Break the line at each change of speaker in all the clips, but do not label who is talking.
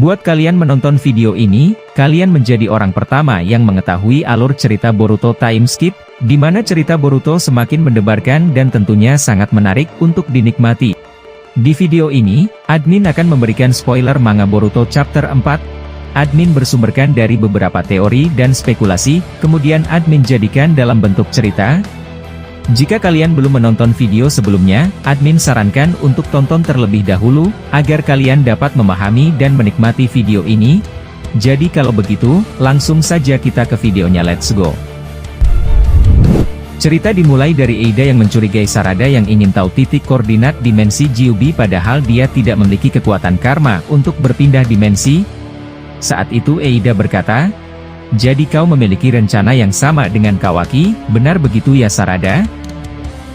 Buat kalian menonton video ini, kalian menjadi orang pertama yang mengetahui alur cerita Boruto Time Skip, di mana cerita Boruto semakin mendebarkan dan tentunya sangat menarik untuk dinikmati. Di video ini, admin akan memberikan spoiler manga Boruto Chapter 4. Admin bersumberkan dari beberapa teori dan spekulasi, kemudian admin jadikan dalam bentuk cerita. Jika kalian belum menonton video sebelumnya, admin sarankan untuk tonton terlebih dahulu, agar kalian dapat memahami dan menikmati video ini. Jadi kalau begitu, langsung saja kita ke videonya, let's go. Cerita dimulai dari Eida yang mencurigai Sarada yang ingin tahu titik koordinat dimensi Gyuubi padahal dia tidak memiliki kekuatan karma untuk berpindah dimensi. Saat itu Eida berkata, "Jadi kau memiliki rencana yang sama dengan Kawaki, benar begitu ya Sarada?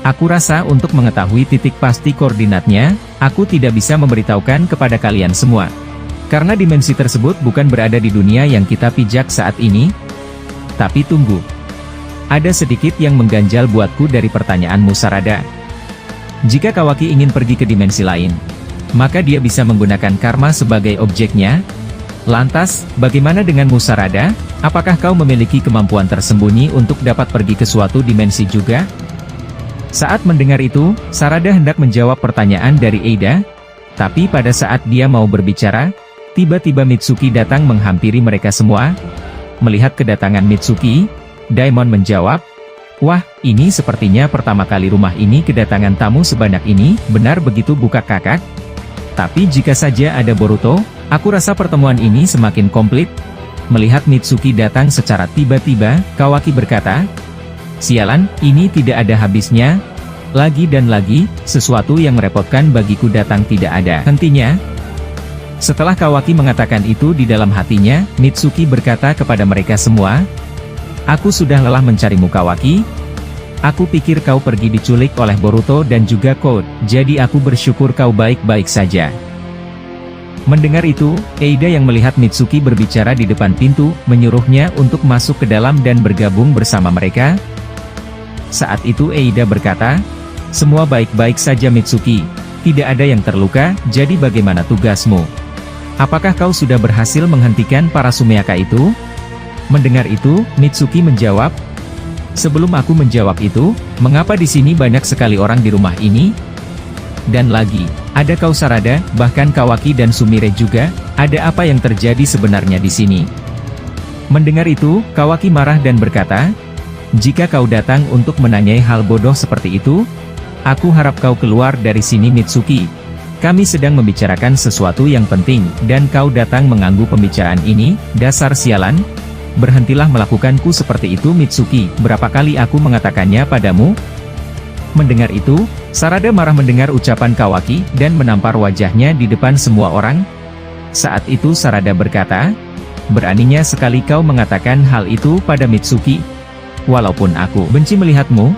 Aku rasa untuk mengetahui titik pasti koordinatnya, aku tidak bisa memberitahukan kepada kalian semua. Karena dimensi tersebut bukan berada di dunia yang kita pijak saat ini. Tapi tunggu. Ada sedikit yang mengganjal buatku dari pertanyaanmu Sarada. Jika Kawaki ingin pergi ke dimensi lain, maka dia bisa menggunakan karma sebagai objeknya. Lantas, bagaimana denganmu Sarada? Apakah kau memiliki kemampuan tersembunyi untuk dapat pergi ke suatu dimensi juga?" Saat mendengar itu, Sarada hendak menjawab pertanyaan dari Eida, tapi pada saat dia mau berbicara, tiba-tiba Mitsuki datang menghampiri mereka semua. Melihat kedatangan Mitsuki, Daimon menjawab, "Wah, ini sepertinya pertama kali rumah ini kedatangan tamu sebanyak ini, benar begitu bukan kakak? Tapi jika saja ada Boruto, aku rasa pertemuan ini semakin komplit." Melihat Mitsuki datang secara tiba-tiba, Kawaki berkata, "Sialan, ini tidak ada habisnya. Lagi dan lagi, sesuatu yang merepotkan bagiku datang tidak ada hentinya." Setelah Kawaki mengatakan itu di dalam hatinya, Mitsuki berkata kepada mereka semua, "Aku sudah lelah mencarimu Kawaki. Aku pikir kau pergi diculik oleh Boruto dan juga Code, jadi aku bersyukur kau baik-baik saja." Mendengar itu, Eida yang melihat Mitsuki berbicara di depan pintu, menyuruhnya untuk masuk ke dalam dan bergabung bersama mereka. Saat itu Eida berkata, "Semua baik-baik saja Mitsuki, tidak ada yang terluka, jadi bagaimana tugasmu? Apakah kau sudah berhasil menghentikan para Sumeaka itu?" Mendengar itu, Mitsuki menjawab, "Sebelum aku menjawab itu, mengapa di sini banyak sekali orang di rumah ini? Dan lagi, ada kau Sarada, bahkan Kawaki dan Sumire juga, ada apa yang terjadi sebenarnya di sini?" Mendengar itu, Kawaki marah dan berkata, "Jika kau datang untuk menanyai hal bodoh seperti itu, aku harap kau keluar dari sini Mitsuki. Kami sedang membicarakan sesuatu yang penting, dan kau datang mengganggu pembicaraan ini, dasar sialan. Berhentilah melakukanku seperti itu Mitsuki, berapa kali aku mengatakannya padamu?" Mendengar itu, Sarada marah mendengar ucapan Kawaki, dan menampar wajahnya di depan semua orang. Saat itu Sarada berkata, "Beraninya sekali kau mengatakan hal itu pada Mitsuki. Walaupun aku benci melihatmu,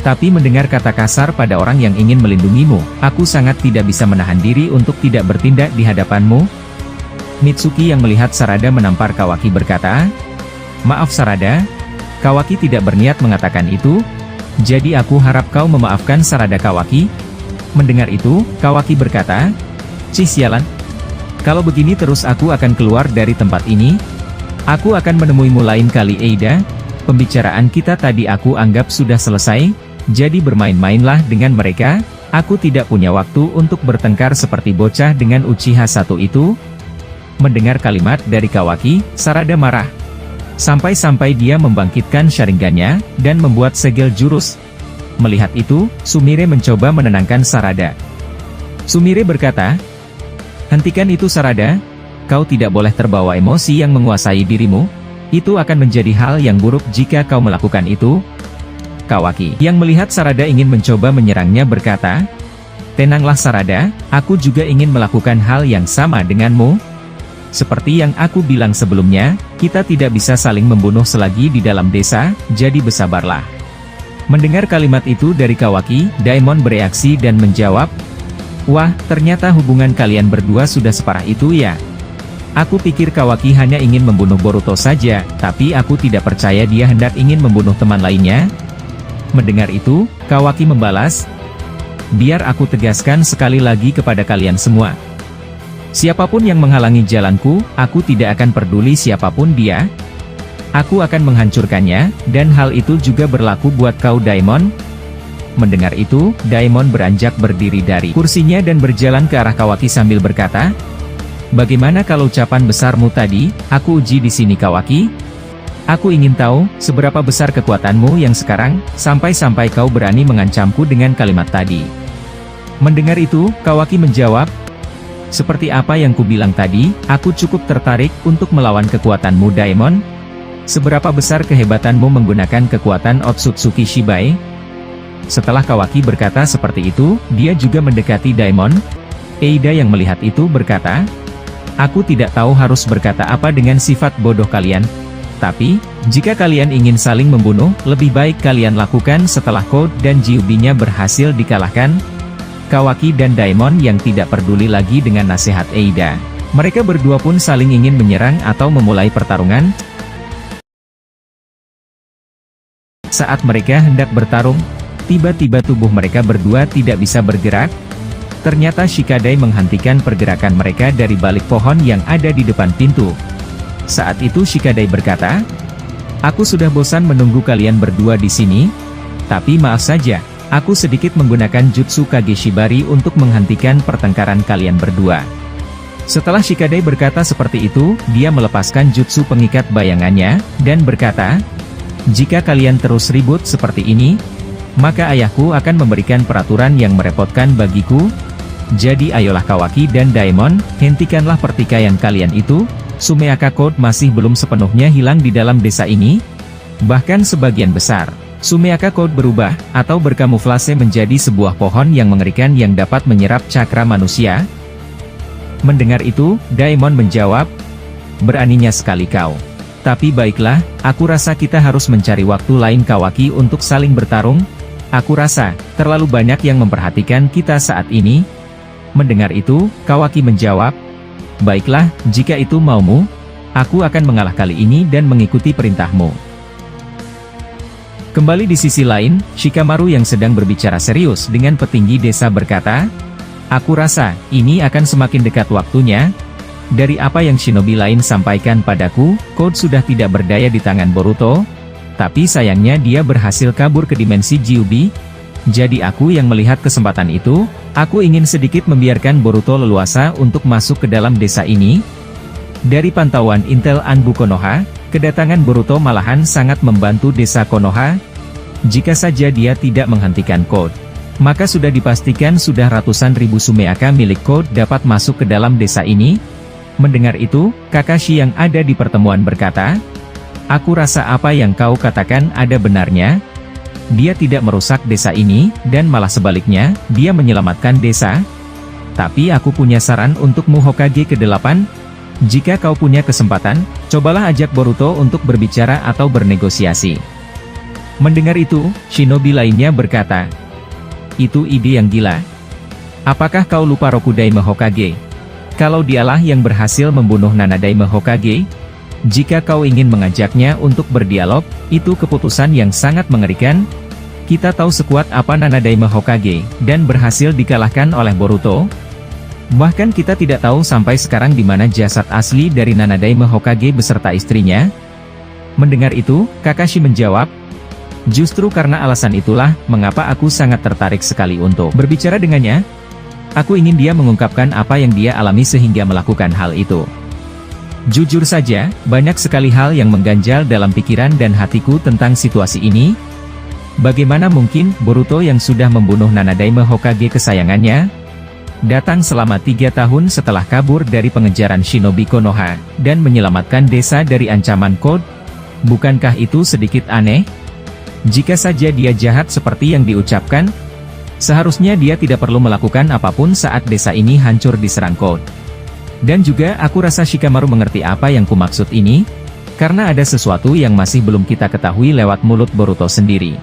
tapi mendengar kata kasar pada orang yang ingin melindungimu, aku sangat tidak bisa menahan diri untuk tidak bertindak di hadapanmu." Mitsuki yang melihat Sarada menampar Kawaki berkata, "Maaf Sarada, Kawaki tidak berniat mengatakan itu, jadi aku harap kau memaafkan Sarada Kawaki." Mendengar itu, Kawaki berkata, "Cih sialan. Kalau begini terus aku akan keluar dari tempat ini. Aku akan menemuimu lain kali Eida. Pembicaraan kita tadi aku anggap sudah selesai, jadi bermain-mainlah dengan mereka, aku tidak punya waktu untuk bertengkar seperti bocah dengan Uchiha satu itu." Mendengar kalimat dari Kawaki, Sarada marah. Sampai-sampai dia membangkitkan Sharingannya, dan membuat segel jurus. Melihat itu, Sumire mencoba menenangkan Sarada. Sumire berkata, "Hentikan itu Sarada, kau tidak boleh terbawa emosi yang menguasai dirimu. Itu akan menjadi hal yang buruk jika kau melakukan itu." Kawaki, yang melihat Sarada ingin mencoba menyerangnya berkata, "Tenanglah Sarada, aku juga ingin melakukan hal yang sama denganmu. Seperti yang aku bilang sebelumnya, kita tidak bisa saling membunuh selagi di dalam desa, jadi bersabarlah." Mendengar kalimat itu dari Kawaki, Daimon bereaksi dan menjawab, "Wah, ternyata hubungan kalian berdua sudah separah itu ya. Aku pikir Kawaki hanya ingin membunuh Boruto saja, tapi aku tidak percaya dia hendak ingin membunuh teman lainnya." Mendengar itu, Kawaki membalas, "Biar aku tegaskan sekali lagi kepada kalian semua. Siapapun yang menghalangi jalanku, aku tidak akan peduli siapapun dia. Aku akan menghancurkannya, dan hal itu juga berlaku buat kau Daimon. Mendengar itu, Daimon beranjak berdiri dari kursinya dan berjalan ke arah Kawaki sambil berkata, "Bagaimana kalau ucapan besarmu tadi, aku uji di sini Kawaki? Aku ingin tahu, seberapa besar kekuatanmu yang sekarang, sampai-sampai kau berani mengancamku dengan kalimat tadi." Mendengar itu, Kawaki menjawab, "Seperti apa yang kubilang tadi, aku cukup tertarik untuk melawan kekuatanmu Daimon. Seberapa besar kehebatanmu menggunakan kekuatan Otsutsuki Shibai?" Setelah Kawaki berkata seperti itu, dia juga mendekati Daimon. Eida yang melihat itu berkata, "Aku tidak tahu harus berkata apa dengan sifat bodoh kalian. Tapi, jika kalian ingin saling membunuh, lebih baik kalian lakukan setelah Code dan Gyuubi-nya berhasil dikalahkan." Kawaki dan Daimon yang tidak peduli lagi dengan nasihat Eida. Mereka berdua pun saling ingin menyerang atau memulai pertarungan. Saat mereka hendak bertarung, tiba-tiba tubuh mereka berdua tidak bisa bergerak. Ternyata Shikadai menghentikan pergerakan mereka dari balik pohon yang ada di depan pintu. Saat itu Shikadai berkata, "Aku sudah bosan menunggu kalian berdua di sini. Tapi maaf saja, aku sedikit menggunakan Jutsu Kage Shibari untuk menghentikan pertengkaran kalian berdua." Setelah Shikadai berkata seperti itu, dia melepaskan Jutsu pengikat bayangannya, dan berkata, "Jika kalian terus ribut seperti ini, maka ayahku akan memberikan peraturan yang merepotkan bagiku. Jadi ayolah Kawaki dan Daimon, hentikanlah pertikaian kalian itu. Sumeaka Code masih belum sepenuhnya hilang di dalam desa ini. Bahkan sebagian besar, Sumeaka Code berubah, atau berkamuflase menjadi sebuah pohon yang mengerikan yang dapat menyerap cakra manusia." Mendengar itu, Daimon menjawab, "Beraninya sekali kau. Tapi baiklah, aku rasa kita harus mencari waktu lain Kawaki untuk saling bertarung. Aku rasa, terlalu banyak yang memperhatikan kita saat ini." Mendengar itu, Kawaki menjawab, "Baiklah, jika itu maumu, aku akan mengalah kali ini dan mengikuti perintahmu." Kembali di sisi lain, Shikamaru yang sedang berbicara serius dengan petinggi desa berkata, "Aku rasa, ini akan semakin dekat waktunya. Dari apa yang shinobi lain sampaikan padaku, Code sudah tidak berdaya di tangan Boruto. Tapi sayangnya dia berhasil kabur ke dimensi Gyuubi. Jadi aku yang melihat kesempatan itu, aku ingin sedikit membiarkan Boruto leluasa untuk masuk ke dalam desa ini." Dari pantauan Intel Anbu Konoha, kedatangan Boruto malahan sangat membantu desa Konoha. Jika saja dia tidak menghentikan Code, maka sudah dipastikan sudah ratusan ribu Sumeaka milik Code dapat masuk ke dalam desa ini. Mendengar itu, Kakashi yang ada di pertemuan berkata, "Aku rasa apa yang kau katakan ada benarnya. Dia tidak merusak desa ini, dan malah sebaliknya, dia menyelamatkan desa. Tapi aku punya saran untukmu Hokage ke-8. Jika kau punya kesempatan, cobalah ajak Boruto untuk berbicara atau bernegosiasi." Mendengar itu, shinobi lainnya berkata, "Itu ide yang gila. Apakah kau lupa Rokudaime Hokage? Kalau dialah yang berhasil membunuh Nanadaime Hokage, jika kau ingin mengajaknya untuk berdialog, itu keputusan yang sangat mengerikan. Kita tahu sekuat apa Nanadaime Hokage, dan berhasil dikalahkan oleh Boruto. Bahkan kita tidak tahu sampai sekarang di mana jasad asli dari Nanadaime Hokage beserta istrinya." Mendengar itu, Kakashi menjawab, "Justru karena alasan itulah, mengapa aku sangat tertarik sekali untuk berbicara dengannya. Aku ingin dia mengungkapkan apa yang dia alami sehingga melakukan hal itu. Jujur saja, banyak sekali hal yang mengganjal dalam pikiran dan hatiku tentang situasi ini. Bagaimana mungkin, Boruto yang sudah membunuh Nanadaime Hokage kesayangannya, datang selama 3 tahun setelah kabur dari pengejaran Shinobi Konoha, dan menyelamatkan desa dari ancaman Code? Bukankah itu sedikit aneh? Jika saja dia jahat seperti yang diucapkan, seharusnya dia tidak perlu melakukan apapun saat desa ini hancur diserang Code. Dan juga aku rasa Shikamaru mengerti apa yang kumaksud ini, karena ada sesuatu yang masih belum kita ketahui lewat mulut Boruto sendiri."